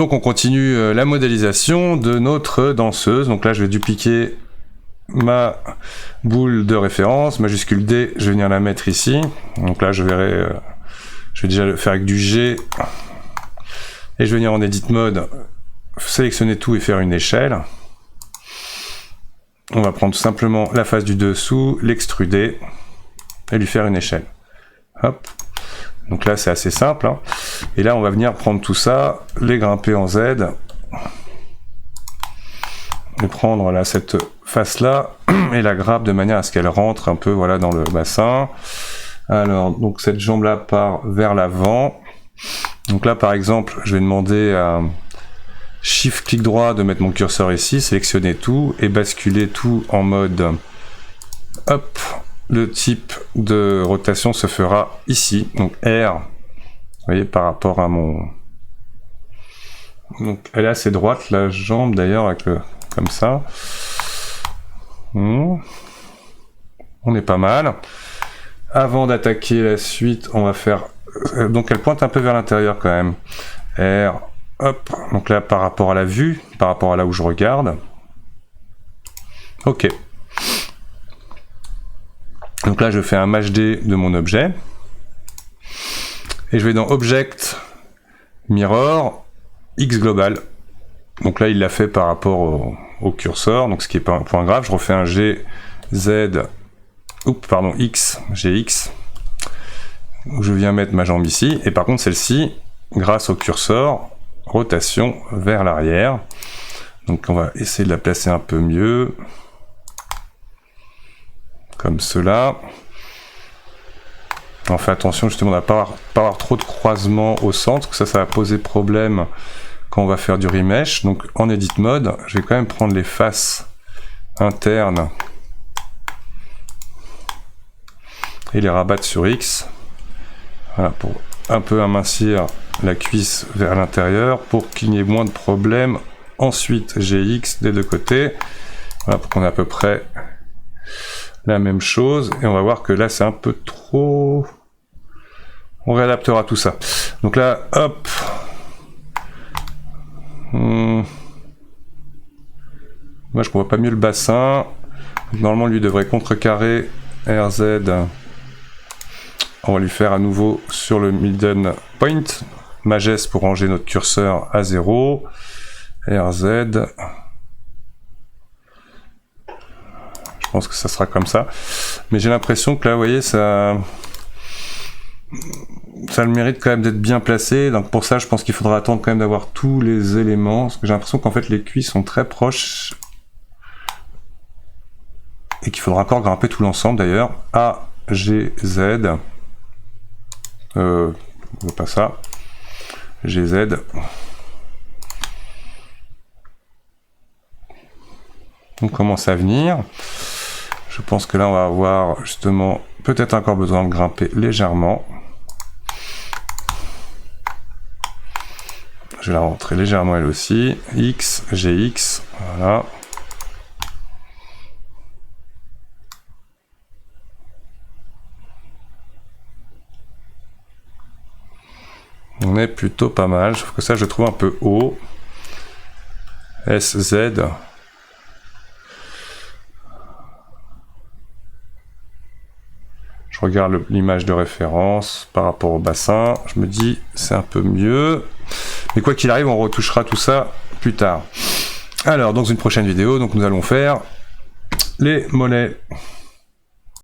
Donc on continue la modélisation de notre danseuse. Donc là je vais dupliquer ma boule de référence, majuscule D, je vais venir la mettre ici. Donc là je verrai, je vais déjà le faire avec du G. Et je vais venir en Edit Mode, sélectionner tout et faire une échelle. On va prendre tout simplement la face du dessous, l'extruder et lui faire une échelle. Hop. Donc là c'est assez simple, hein. Et là on va venir prendre tout ça, les grimper en Z et prendre là cette face là et la grappe de manière à ce qu'elle rentre un peu, voilà, dans le bassin. Alors donc cette jambe là part vers l'avant. Donc là par exemple je vais demander à Shift clic droit de mettre mon curseur ici, sélectionner tout et basculer tout en mode hop. Le type de rotation se fera ici, donc R, vous voyez, par rapport à mon... Donc elle est assez droite, la jambe d'ailleurs, avec le... comme ça. On est pas mal. Avant d'attaquer la suite, on va faire... Donc elle pointe un peu vers l'intérieur quand même. R, hop, donc là par rapport à la vue, par rapport à là où je regarde. Ok. Donc là, je fais un Match D de mon objet. Et je vais dans Object, Mirror, X Global. Donc là, il l'a fait par rapport au curseur, donc ce qui n'est pas un point grave. Je refais un G, Z, X, GX. Je viens mettre ma jambe ici. Et par contre, celle-ci, grâce au curseur, rotation vers l'arrière. Donc on va essayer de la placer un peu mieux. Comme cela. On fait attention justement à ne pas avoir trop de croisements au centre, que ça va poser problème quand on va faire du remesh. Donc en Edit Mode, je vais quand même prendre les faces internes et les rabattre sur X. Voilà, pour un peu amincir la cuisse vers l'intérieur pour qu'il n'y ait moins de problèmes. Ensuite GX des deux côtés. Voilà, pour qu'on ait à peu près la même chose, et on va voir que là c'est un peu trop, on réadaptera tout ça. Donc là hop, moi je vois pas mieux le bassin. Normalement lui devrait contrecarrer RZ. On va lui faire à nouveau sur le midden point, Majest pour ranger notre curseur à 0, RZ. Je pense que ça sera comme ça, mais j'ai l'impression que là, vous voyez, ça le mérite quand même d'être bien placé. Donc pour ça, je pense qu'il faudra attendre quand même d'avoir tous les éléments, parce que j'ai l'impression qu'en fait les cuisses sont très proches et qu'il faudra encore grimper tout l'ensemble d'ailleurs. A, G, Z, pas ça, G, Z. On commence à venir. Je pense que là on va avoir justement peut-être encore besoin de grimper légèrement. Je vais la rentrer légèrement elle aussi. X, GX, voilà. On est plutôt pas mal, sauf que ça je trouve un peu haut. SZ. Je regarde l'image de référence par rapport au bassin, je me dis c'est un peu mieux, mais quoi qu'il arrive on retouchera tout ça plus tard. Alors dans une prochaine vidéo, donc nous allons faire les mollets.